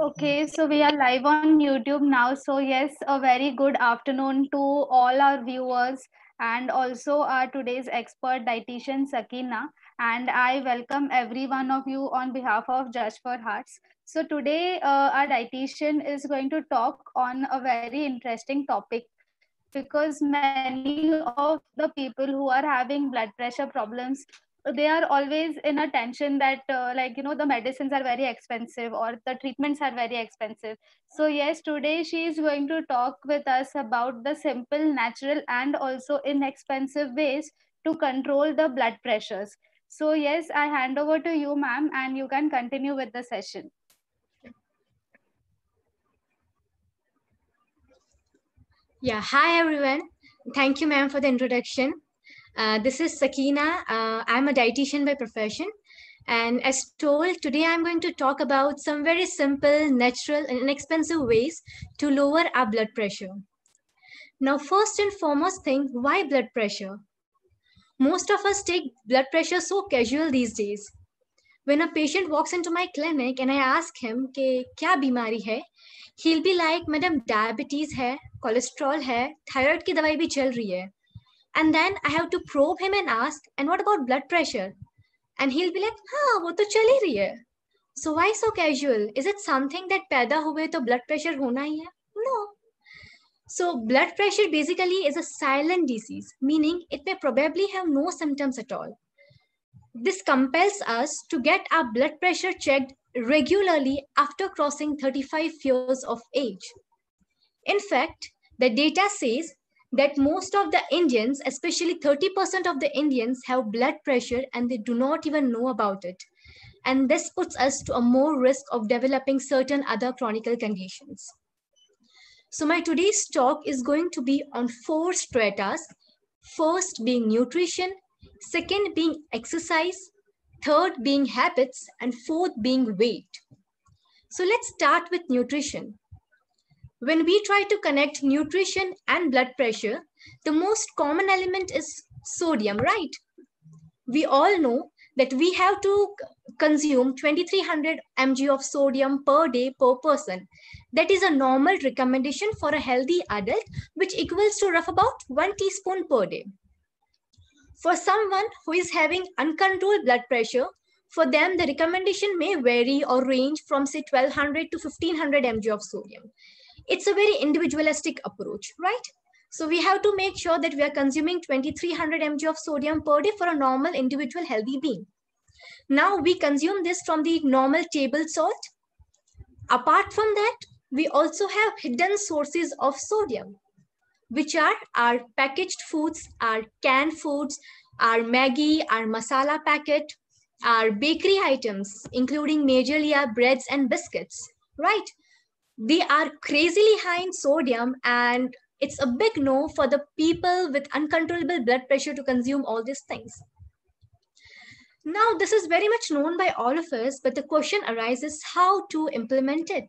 Okay, so we are live on YouTube now. So, yes, a very good afternoon to all our viewers and also our today's expert dietitian Sakina. And I welcome every one of you on behalf of Just for Hearts. So, today our dietitian is going to talk on a very interesting topic because many of the people who are having blood pressure problems, they are always in a tension that the medicines are very expensive or the treatments are very expensive. So yes, today she is going to talk with us about the simple, natural and also inexpensive ways to control the blood pressures. So yes, I hand over to you, ma'am, and you can continue with the session. Yeah, hi everyone. Thank you, ma'am, for the introduction. This is Sakina. I'm a dietitian by profession. And as told, today I'm going to talk about some very simple, natural, and inexpensive ways to lower our blood pressure. Now, first and foremost thing, why blood pressure? Most of us take blood pressure so casual these days. When a patient walks into my clinic and I ask him कि क्या बीमारी है, he'll be like, madam, diabetes है, cholesterol है, thyroid की दवाई भी चल रही है. And then I have to probe him and ask, and what about blood pressure? And he'll be like, हाँ, वो तो चल ही रही है. So why so casual? Is it something that पैदा हुए तो blood pressure होना ही है? No. So blood pressure basically is a silent disease, meaning it may probably have no symptoms at all. This compels us to get our blood pressure checked regularly after crossing 35 years of age. In fact, the data says that most of the Indians, especially 30% of the Indians, have blood pressure and they do not even know about it. And this puts us to a more risk of developing certain other chronic conditions. So my today's talk is going to be on 4 stratas. First being nutrition, second being exercise, third being habits, and fourth being weight. So let's start with nutrition. When we try to connect nutrition and blood pressure, the most common element is sodium, right? We all know that we have to consume 2300 mg of sodium per day per person. That is a normal recommendation for a healthy adult, which equals to rough about 1 teaspoon per day. For someone who is having uncontrolled blood pressure, for them the recommendation may vary or range from say 1200 to 1500 mg of sodium. It's a very individualistic approach, right? So we have to make sure that we are consuming 2300 mg of sodium per day for a normal individual healthy being. Now we consume this from the normal table salt. Apart from that, we also have hidden sources of sodium, which are our packaged foods, our canned foods, our Maggi, our masala packet, our bakery items, including majorly our breads and biscuits, right? They are crazily high in sodium, and it's a big no for the people with uncontrollable blood pressure to consume all these things. Now, this is very much known by all of us, but the question arises how to implement it.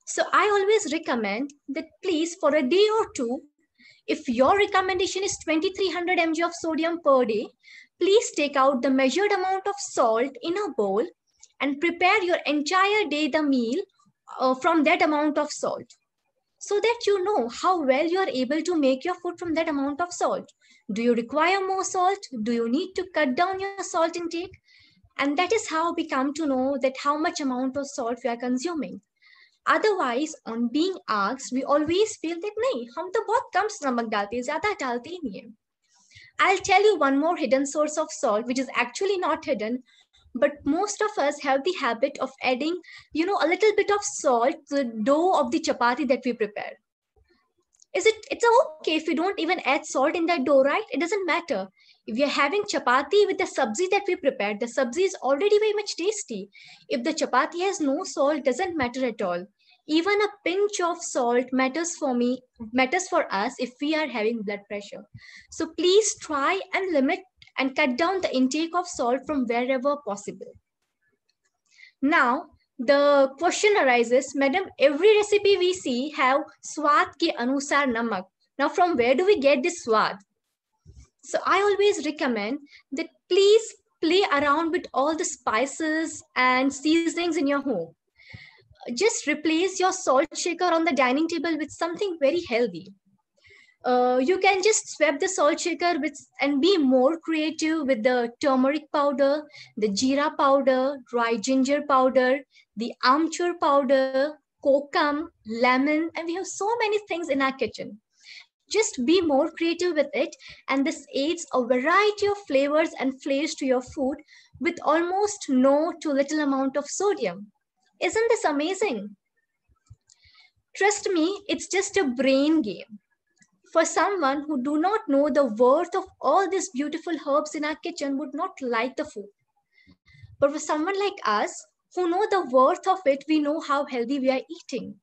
So I always recommend that please, for a day or two, if your recommendation is 2300 mg of sodium per day, please take out the measured amount of salt in a bowl and prepare your entire day the meal from that amount of salt, so that you know how well you are able to make your food from that amount of salt. Do you require more salt? Do you need to cut down your salt intake? And that is how we come to know that how much amount of salt we are consuming. Otherwise, on being asked, we always feel that नहीं, हम तो बहुत कम नमक डालते हैं, ज़्यादा डालते ही नहीं हैं. I'll tell you one more hidden source of salt, which is actually not hidden, but most of us have the habit of adding, a little bit of salt to the dough of the chapati that we prepare. It's okay if we don't even add salt in that dough, right? It doesn't matter. If you're having chapati with the sabzi that we prepared, the sabzi is already very much tasty. If the chapati has no salt, doesn't matter at all. Even a pinch of salt matters for us if we are having blood pressure. So please try and limit and cut down the intake of salt from wherever possible. Now, the question arises, madam, every recipe we see have swad ke anusar namak. Now, from where do we get this swad? So I always recommend that please play around with all the spices and seasonings in your home. just replace your salt shaker on the dining table with something very healthy. You can just swap the salt shaker and be more creative with the turmeric powder, the jeera powder, dry ginger powder, the amchur powder, kokum, lemon, and we have so many things in our kitchen. Just be more creative with it, and this aids a variety of flavors and flavors to your food with almost no to little amount of sodium. Isn't this amazing? Trust me, it's just a brain game. For someone who do not know the worth of all these beautiful herbs in our kitchen would not like the food. But for someone like us who know the worth of it, we know how healthy we are eating.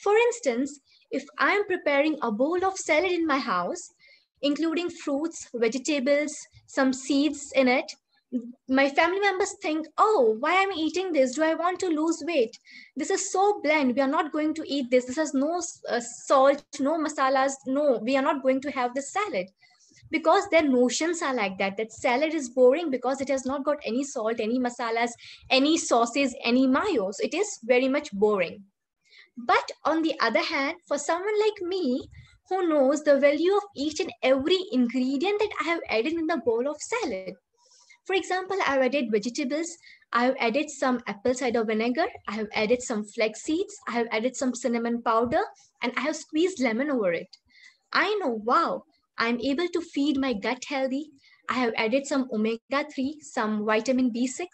For instance, if I am preparing a bowl of salad in my house, including fruits, vegetables, some seeds in it, my family members think, oh, why am I eating this? Do I want to lose weight? This is so bland. We are not going to eat this. This has no salt, no masalas. No, we are not going to have this salad. Because their notions are like that salad is boring because it has not got any salt, any masalas, any sauces, any mayos. It is very much boring. But on the other hand, for someone like me who knows the value of each and every ingredient that I have added in the bowl of salad, for example, I have added vegetables, I have added some apple cider vinegar, I have added some flax seeds, I have added some cinnamon powder, and I have squeezed lemon over it. I know, wow, I'm able to feed my gut healthy. I have added some omega-3, some vitamin B6.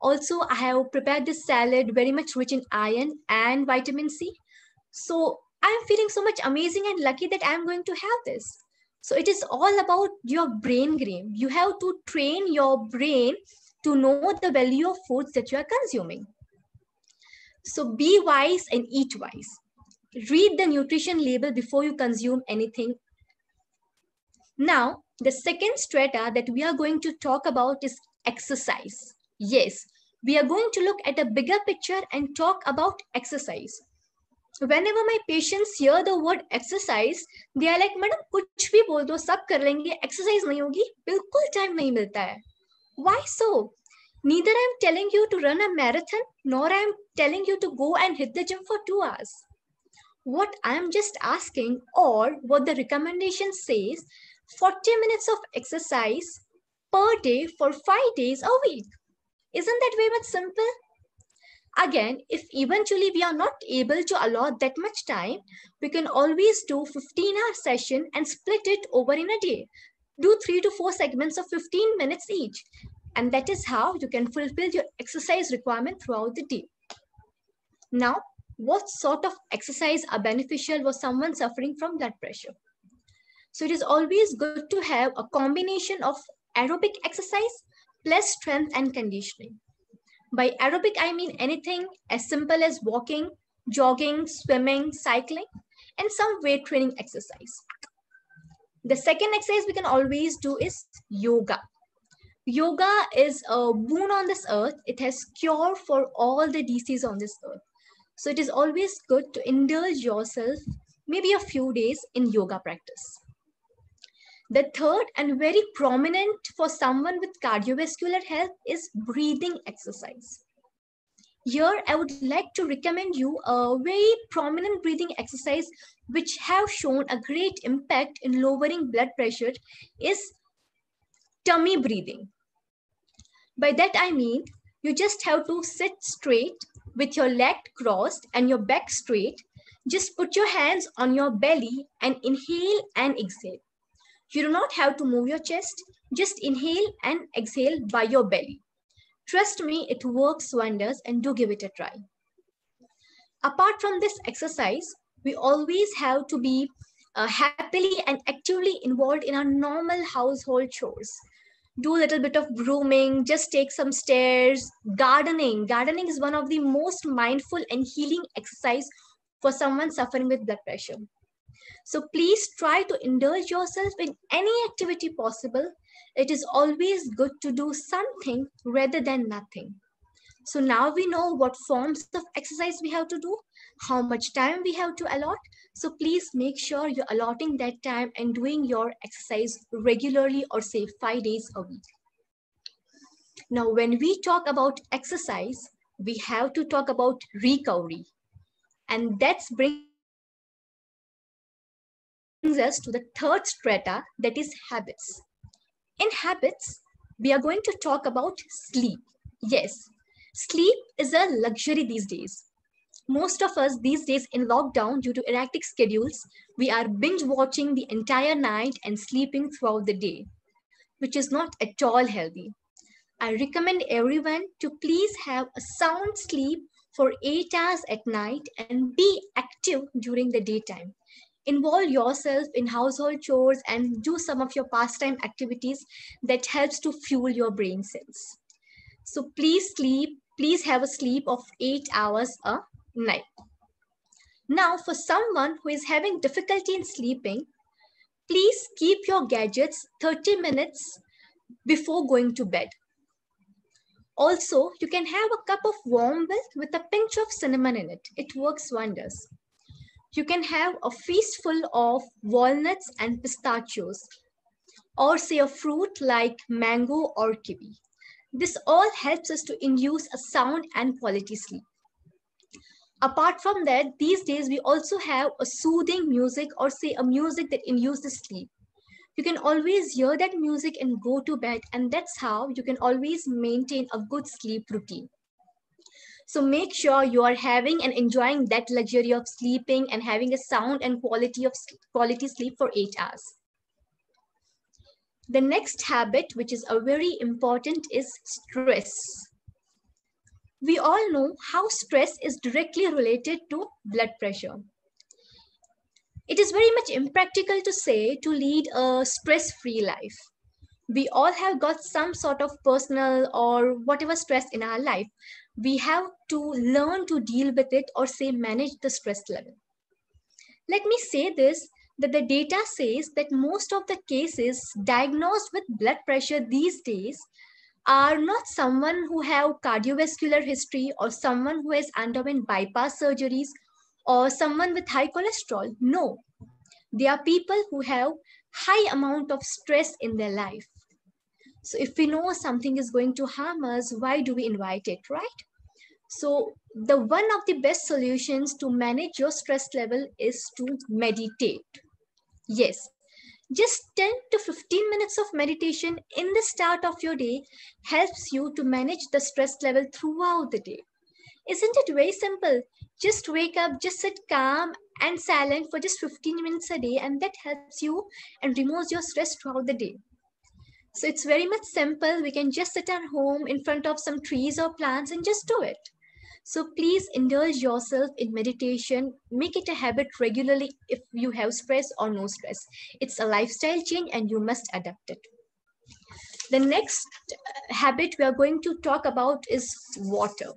Also, I have prepared this salad very much rich in iron and vitamin C. So I'm feeling so much amazing and lucky that I'm going to have this. So it is all about your brain game. You have to train your brain to know the value of foods that you are consuming. So be wise and eat wise. Read the nutrition label before you consume anything. Now, the second strata that we are going to talk about is exercise. Yes, we are going to look at a bigger picture and talk about exercise. Whenever my patients hear the word exercise, they are like, madam, कुछ भी बोल दो, सब कर लेंगे, exercise नहीं होगी, बिल्कुल time नहीं मिलता है. Why so? Neither I am telling you to run a marathon, nor I am telling you to go and hit the gym for 2 hours. What I am just asking, or what the recommendation says, 40 minutes of exercise per day for 5 days a week. Isn't that very much simple? Again, if eventually we are not able to allot that much time, we can always do 15-hour session and split it over in a day. Do 3 to 4 segments of 15 minutes each. And that is how you can fulfill your exercise requirement throughout the day. Now, what sort of exercise are beneficial for someone suffering from blood pressure? So it is always good to have a combination of aerobic exercise plus strength and conditioning. By aerobic, I mean anything as simple as walking, jogging, swimming, cycling, and some weight training exercise. The second exercise we can always do is yoga. Yoga is a boon on this earth. It has cure for all the diseases on this earth. So it is always good to indulge yourself maybe a few days in yoga practice. The third and very prominent for someone with cardiovascular health is breathing exercise. Here, I would like to recommend you a very prominent breathing exercise which have shown a great impact in lowering blood pressure is tummy breathing. By that I mean, you just have to sit straight with your leg crossed and your back straight. Just put your hands on your belly and inhale and exhale. You do not have to move your chest. Just inhale and exhale by your belly. Trust me, it works wonders, and do give it a try. Apart from this exercise, we always have to be happily and actively involved in our normal household chores. Do a little bit of grooming, just take some stairs, gardening. Gardening is one of the most mindful and healing exercise for someone suffering with blood pressure. So please try to indulge yourself in any activity possible. It is always good to do something rather than nothing. So now we know what forms of exercise we have to do, how much time we have to allot. So please make sure you're allotting that time and doing your exercise regularly, or say 5 days a week. Now, when we talk about exercise, we have to talk about recovery. And that brings us to the third strata, that is habits. In habits, we are going to talk about sleep. Yes, sleep is a luxury these days. Most of us these days in lockdown, due to erratic schedules, we are binge watching the entire night and sleeping throughout the day, which is not at all healthy. I recommend everyone to please have a sound sleep for 8 hours at night and be active during the daytime. Involve yourself in household chores and do some of your pastime activities that helps to fuel your brain cells. So please sleep, please have a sleep of 8 hours a night. Now, for someone who is having difficulty in sleeping, please keep your gadgets 30 minutes before going to bed. Also, you can have a cup of warm milk with a pinch of cinnamon in it. It works wonders. You can have a feastful of walnuts and pistachios, or say a fruit like mango or kiwi. This all helps us to induce a sound and quality sleep. Apart from that, these days we also have a soothing music, or say a music that induces sleep. You can always hear that music and go to bed, and that's how you can always maintain a good sleep routine. So make sure you are having and enjoying that luxury of sleeping and having a sound and quality sleep for 8 hours. The next habit, which is a very important, is stress. We all know how stress is directly related to blood pressure. It is very much impractical to say to lead a stress-free life. We all have got some sort of personal or whatever stress in our life. We have to learn to deal with it, or say manage the stress level. Let me say this, that the data says that most of the cases diagnosed with blood pressure these days are not someone who have cardiovascular history or someone who has underwent bypass surgeries or someone with high cholesterol. No, they are people who have high amount of stress in their life. So if we know something is going to harm us, why do we invite it, right? So the one of the best solutions to manage your stress level is to meditate. Yes, just 10 to 15 minutes of meditation in the start of your day helps you to manage the stress level throughout the day. Isn't it very simple? Just wake up, just sit calm and silent for just 15 minutes a day, and that helps you and removes your stress throughout the day. So it's very much simple. We can just sit at home in front of some trees or plants and just do it. So please indulge yourself in meditation. Make it a habit regularly if you have stress or no stress. It's a lifestyle change and you must adapt it. The next habit we are going to talk about is water.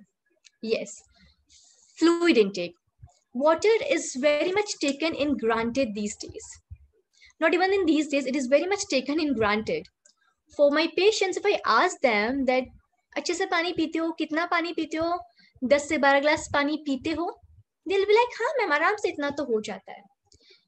Yes, fluid intake. Water is very much taken in granted these days. Not even in these days, it is very much taken in granted. For my patients, if I ask them that अच्छे से पानी पीते हो, कितना पानी पीते हो, 10 से 12 ग्लास पानी पीते हो, they'll be like, हाँ मैम आराम से इतना तो हो जाता है.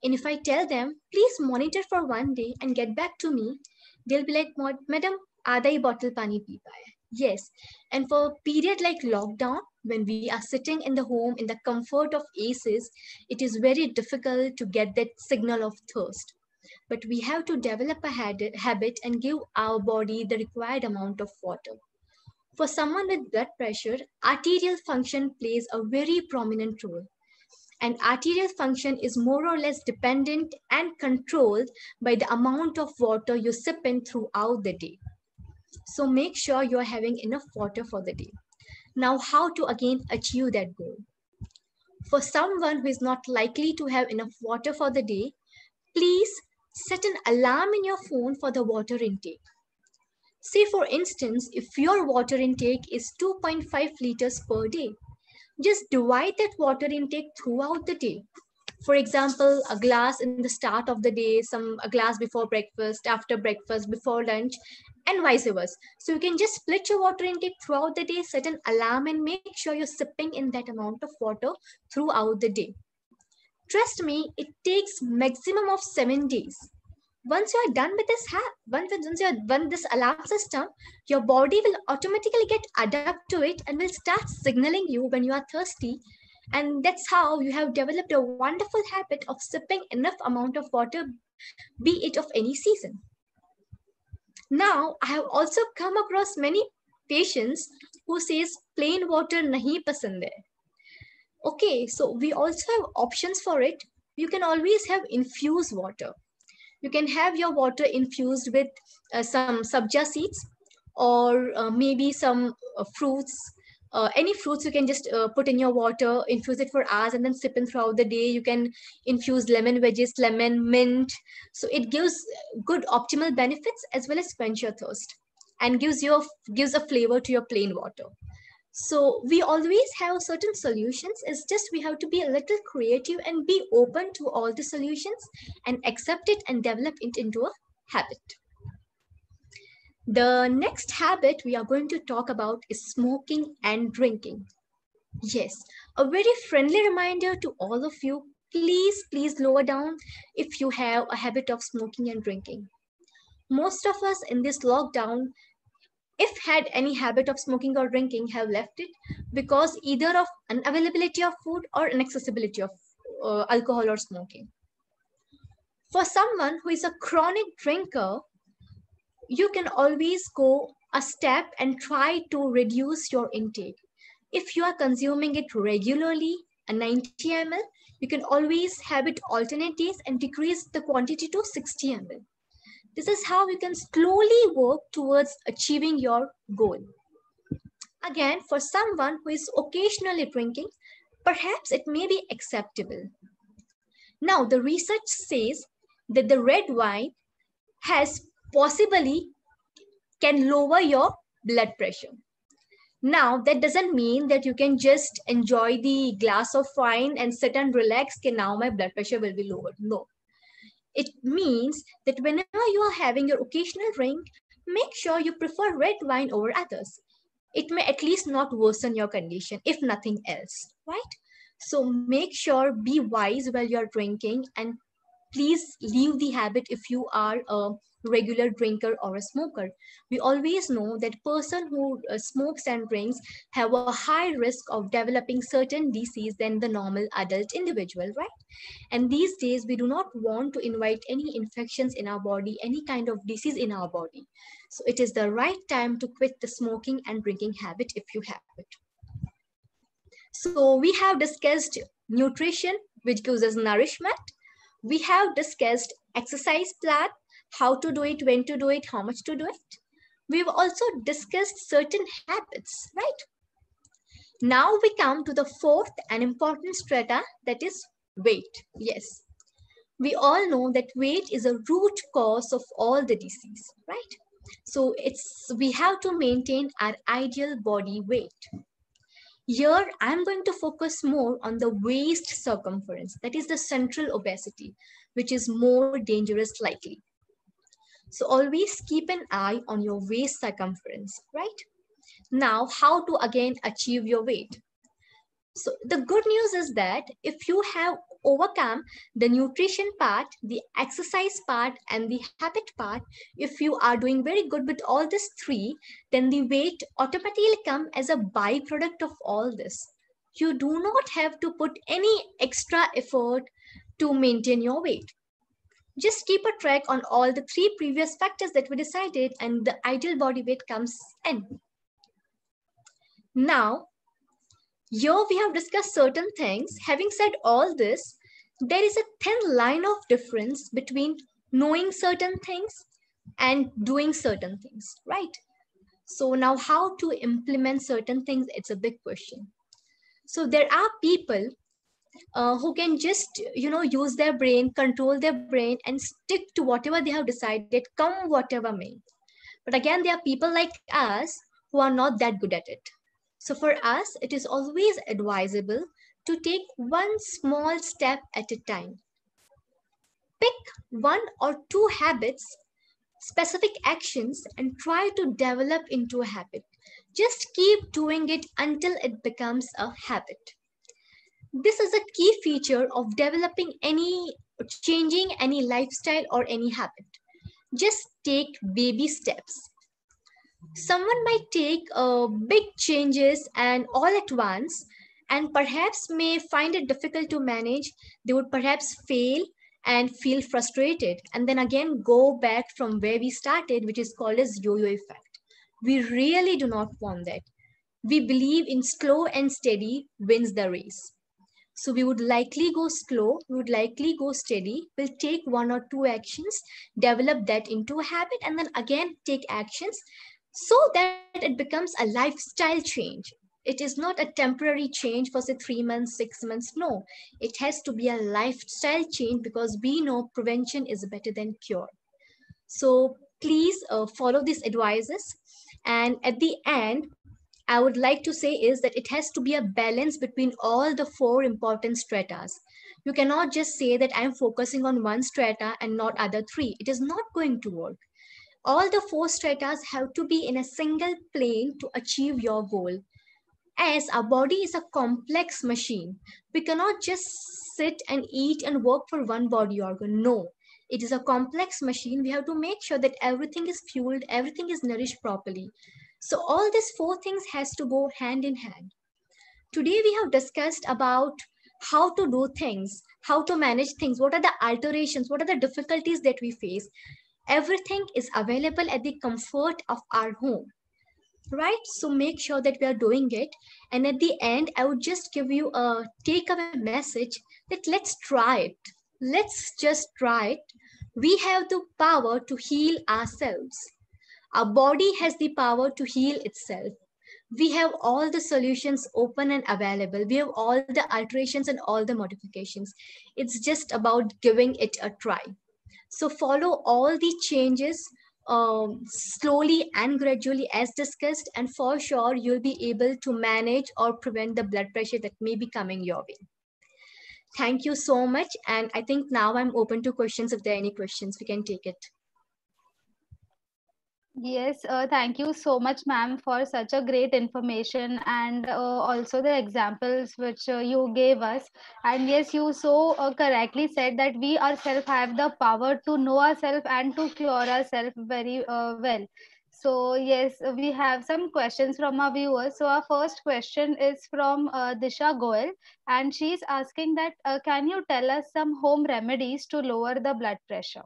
And if I tell them, please monitor for one day and get back to me, they'll be like, madam, आधा ही bottle पानी पी पाए. Yes, and for a period like lockdown, when we are sitting in the home in the comfort of ACs, it is very difficult to get that signal of thirst. But we have to develop a habit and give our body the required amount of water. For someone with blood pressure, arterial function plays a very prominent role. And arterial function is more or less dependent and controlled by the amount of water you sip in throughout the day. So make sure you're having enough water for the day. Now, how to again achieve that goal? For someone who is not likely to have enough water for the day, please set an alarm in your phone for the water intake. Say for instance, if your water intake is 2.5 liters per day, just divide that water intake throughout the day. For example, a glass in the start of the day, a glass before breakfast, after breakfast, before lunch, and vice versa. So you can just split your water intake throughout the day, set an alarm, and make sure you're sipping in that amount of water throughout the day. Trust me, it takes maximum of 7 days. Once you are done with this when this alarm system, your body will automatically get adapt to it and will start signaling you when you are thirsty. And that's how you have developed a wonderful habit of sipping enough amount of water, be it of any season. Now, I have also come across many patients who says plain water nahi pasand hai. Okay, so we also have options for it. You can always have infused water. You can have your water infused with some sabja seeds, or maybe some fruits. Any fruits you can just put in your water, infuse it for hours, and then sip in throughout the day. You can infuse lemon wedges, lemon, mint. So it gives good optimal benefits as well as quench your thirst, and gives a flavor to your plain water. So we always have certain solutions. It's just we have to be a little creative and be open to all the solutions and accept it and develop it into a habit. The next habit we are going to talk about is smoking and drinking. Yes, a very friendly reminder to all of you, please lower down if you have a habit of smoking and drinking. Most of us in this lockdown, if had any habit of smoking or drinking, have left it because either of unavailability of food or inaccessibility of alcohol or smoking. For someone who is a chronic drinker, you can always go a step and try to reduce your intake. If you are consuming it regularly, a 90 ml, you can always have it alternate days and decrease the quantity to 60 ml. This is how you can slowly work towards achieving your goal. Again, for someone who is occasionally drinking, perhaps it may be acceptable. Now, the research says that the red wine has possibly can lower your blood pressure. Now, that doesn't mean that you can just enjoy the glass of wine and sit and relax, okay, now my blood pressure will be lowered. No. It means that whenever you are having your occasional drink, make sure you prefer red wine over others. It may at least not worsen your condition, if nothing else, right? So make sure, be wise while you're drinking, and please leave the habit if you are a regular drinker or a smoker. We always know that person who smokes and drinks have a high risk of developing certain disease than the normal adult individual, right? And these days, we do not want to invite any infections in our body, any kind of disease in our body. So it is the right time to quit the smoking and drinking habit if you have it. So we have discussed nutrition, which gives us nourishment. We have discussed exercise plan, how to do it, when to do it, how much to do it. We've also discussed certain habits, right? Now we come to the fourth and important strata, that is weight. Yes, we all know that weight is a root cause of all the disease, right? So we have to maintain our ideal body weight. Here, I'm going to focus more on the waist circumference, that is the central obesity, which is more dangerous likely. So always keep an eye on your waist circumference, right? Now, how to again achieve your weight? So the good news is that if you have overcome the nutrition part, the exercise part, and the habit part, if you are doing very good with all these three, then the weight automatically come as a byproduct of all this. You do not have to put any extra effort to maintain your weight. Just keep a track on all the three previous factors that we decided, and the ideal body weight comes in. Now, here we have discussed certain things. Having said all this, there is a thin line of difference between knowing certain things and doing certain things, right? So now how to implement certain things, it's a big question. So there are people who can just, use their brain, control their brain, and stick to whatever they have decided, come whatever may. But again, there are people like us who are not that good at it. So for us, it is always advisable to take one small step at a time. Pick one or two habits, specific actions, and try to develop into a habit. Just keep doing it until it becomes a habit. This is a key feature of changing any lifestyle or any habit. Just take baby steps. Someone might take big changes and all at once, and perhaps may find it difficult to manage. They would perhaps fail and feel frustrated, and then again go back from where we started, which is called as yo-yo effect. We really do not want that. We believe in slow and steady wins the race. So we would likely go slow, we would likely go steady. We'll take one or two actions, develop that into a habit, and then again take actions so that it becomes a lifestyle change. It is not a temporary change for say 3 months, 6 months. No, it has to be a lifestyle change because we know prevention is better than cure. So please follow these advices. And at the end, I would like to say is that it has to be a balance between all the four important stratas. You cannot just say that I'm focusing on one strata and not other three. It is not going to work. All the four stratas have to be in a single plane to achieve your goal. As our body is a complex machine, we cannot just sit and eat and work for one body organ. No, it is a complex machine. We have to make sure that everything is fueled, everything is nourished properly. So all these four things has to go hand in hand. Today we have discussed about how to do things, how to manage things, what are the alterations, what are the difficulties that we face. Everything is available at the comfort of our home, right? So make sure that we are doing it. And at the end, I would just give you a takeaway message that let's try it. Let's just try it. We have the power to heal ourselves. Our body has the power to heal itself. We have all the solutions open and available. We have all the alterations and all the modifications. It's just about giving it a try. So follow all the changes slowly and gradually as discussed, and for sure you'll be able to manage or prevent the blood pressure that may be coming your way. Thank you so much. And I think now I'm open to questions. If there are any questions, we can take it. Yes, thank you so much, ma'am, for such a great information and also the examples which you gave us. And yes, you so correctly said that we ourselves have the power to know ourselves and to cure ourselves very well. So yes, we have some questions from our viewers. So our first question is from Disha Goel, and she's asking that can you tell us some home remedies to lower the blood pressure?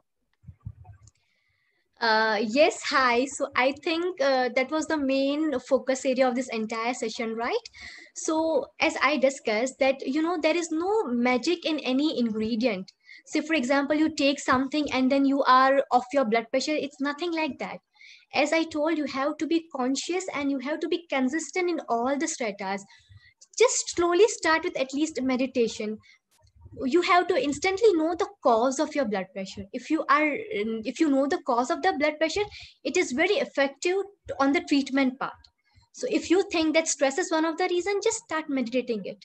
Yes, hi. So I think that was the main focus area of this entire session, right? So as I discussed that, there is no magic in any ingredient. Say, for example, you take something and then you are off your blood pressure. It's nothing like that. As I told, you have to be conscious and you have to be consistent in all the stratas. Just slowly start with at least meditation. You have to instantly know the cause of your blood pressure. If you know the cause of the blood pressure, it is very effective on the treatment part. So if you think that stress is one of the reason, just start meditating it.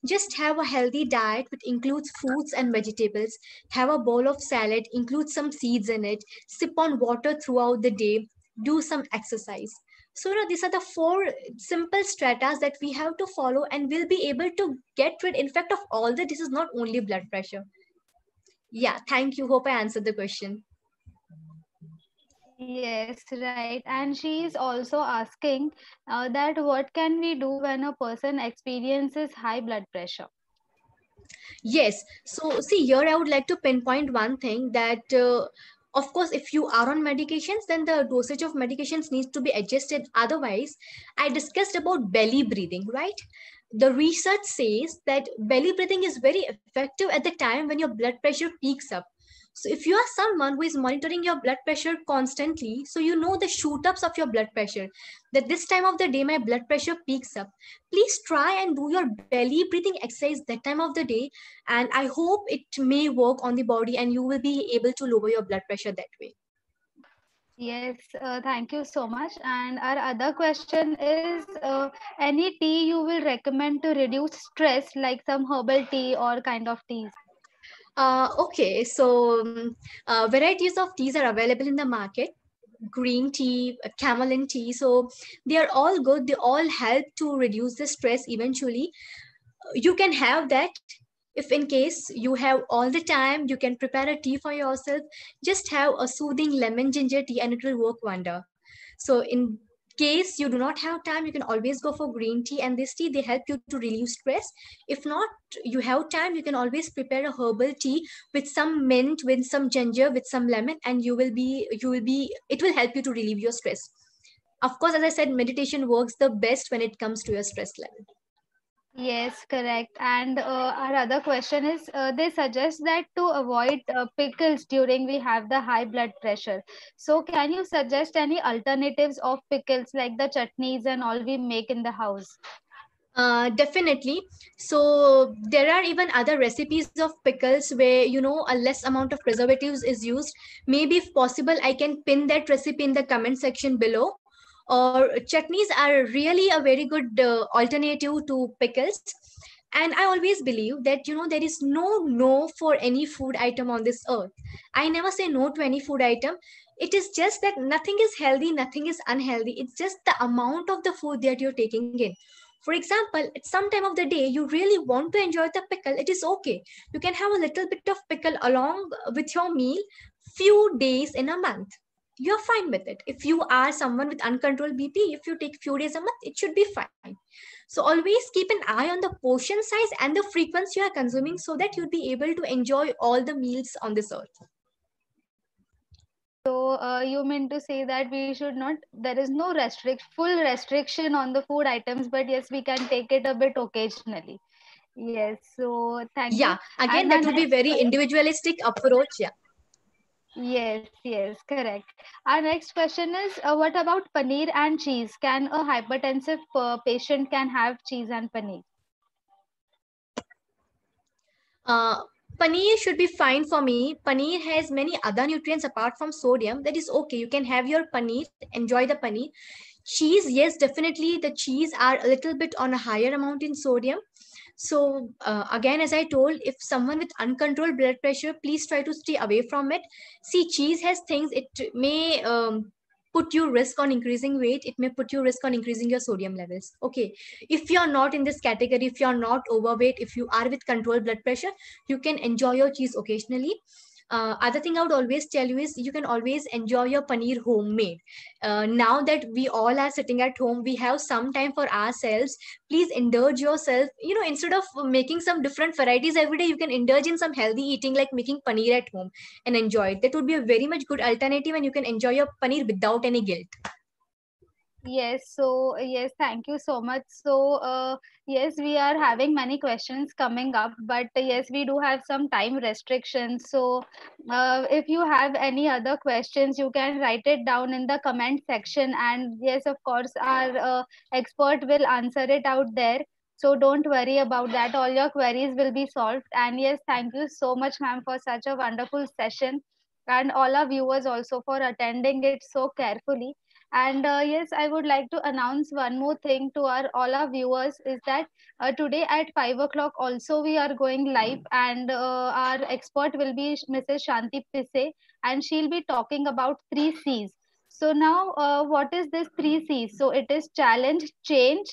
Just have a healthy diet which includes fruits and vegetables. Have a bowl of salad, include some seeds in it. Sip on water throughout the day. Do some exercise. So, these are the four simple stratas that we have to follow, and we'll be able to get rid, in fact, of all the diseases, not only blood pressure. Yeah, thank you. Hope I answered the question. Yes, right. And she is also asking that what can we do when a person experiences high blood pressure? Yes. So, see, here I would like to pinpoint one thing that, of course, if you are on medications, then the dosage of medications needs to be adjusted. Otherwise, I discussed about belly breathing, right? The research says that belly breathing is very effective at the time when your blood pressure peaks up. So if you are someone who is monitoring your blood pressure constantly, so you know the shoot ups of your blood pressure, that this time of the day my blood pressure peaks up, please try and do your belly breathing exercise that time of the day. And I hope it may work on the body and you will be able to lower your blood pressure that way. Yes, thank you so much. And our other question is any tea you will recommend to reduce stress, like some herbal tea or kind of teas? Okay, so varieties of teas are available in the market. Green tea, chamomile tea. So they are all good. They all help to reduce the stress eventually. You can have that. If in case you have all the time, you can prepare a tea for yourself. Just have a soothing lemon ginger tea and it will work wonder. So in case you do not have time, you can always go for green tea, and this tea, they help you to relieve stress. If not, you have time, you can always prepare a herbal tea with some mint, with some ginger, with some lemon, and it will help you to relieve your stress. Of course, as I said, meditation works the best when it comes to your stress level. Yes, correct. And our other question is, they suggest that to avoid pickles during we have the high blood pressure. So, can you suggest any alternatives of pickles like the chutneys and all we make in the house? Definitely. So there are even other recipes of pickles where a less amount of preservatives is used. Maybe if possible, I can pin that recipe in the comment section below. Or chutneys are really a very good alternative to pickles. And I always believe that there is no for any food item on this earth. I never say no to any food item. It is just that nothing is healthy, nothing is unhealthy. It's just the amount of the food that you're taking in. For example, at some time of the day, you really want to enjoy the pickle, it is okay. You can have a little bit of pickle along with your meal few days in a month. You're fine with it. If you are someone with uncontrolled BP, if you take few days a month, it should be fine. So always keep an eye on the portion size and the frequency you are consuming so that you'll be able to enjoy all the meals on this earth. So, you mean to say that we should not, there is no full restriction on the food items, but yes, we can take it a bit occasionally. Yes, so thank you. Yeah, again, And our that would be next very individualistic approach. Yeah. yes, yes, correct. Our next question is, what about paneer and cheese? Can a hypertensive patient can have cheese and paneer? Uh, Paneer should be fine for me. Paneer has many other nutrients apart from sodium. That is okay. You can have your paneer, enjoy the paneer. Cheese, yes, definitely. The cheese are a little bit on a higher amount in sodium. So again, as I told, if someone with uncontrolled blood pressure, please try to stay away from it. See, cheese has things, it may put you risk on increasing weight. It may put you risk on increasing your sodium levels. Okay. If you're not in this category, if you're not overweight, if you are with controlled blood pressure, you can enjoy your cheese occasionally. Other thing I would always tell you is you can always enjoy your paneer homemade. Now that we all are sitting at home, we have some time for ourselves. Please indulge yourself. Instead of making some different varieties every day, you can indulge in some healthy eating like making paneer at home and enjoy it. That would be a very much good alternative, and you can enjoy your paneer without any guilt. Yes, so yes, thank you so much. So, yes, we are having many questions coming up, but yes, we do have some time restrictions. So, if you have any other questions, you can write it down in the comment section. And yes, of course, our expert will answer it out there. So, don't worry about that. All your queries will be solved. And yes, thank you so much, ma'am, for such a wonderful session. And all our viewers also for attending it so carefully. And yes, I would like to announce one more thing to our all our viewers is that today at 5 o'clock also we are going live, and our expert will be Mrs. Shanti Pise, and she'll be talking about three C's. So now, what is this three C's? So it is challenge, change,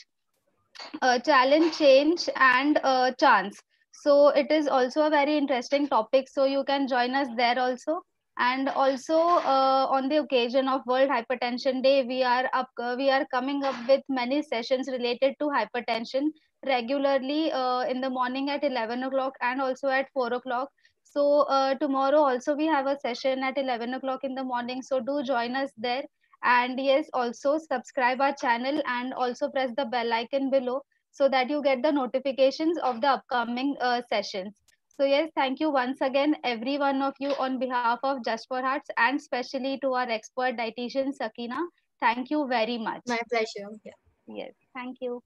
and chance. So it is also a very interesting topic. So you can join us there also. And also, on the occasion of World Hypertension Day, we are coming up with many sessions related to hypertension regularly in the morning at 11 o'clock and also at 4 o'clock. So tomorrow also we have a session at 11 o'clock in the morning. So do join us there. And yes, also subscribe our channel and also press the bell icon below so that you get the notifications of the upcoming sessions. So yes, thank you once again, every one of you, on behalf of Just for Hearts, and especially to our expert dietitian Sakina. Thank you very much. My pleasure. Yeah. Yes, thank you.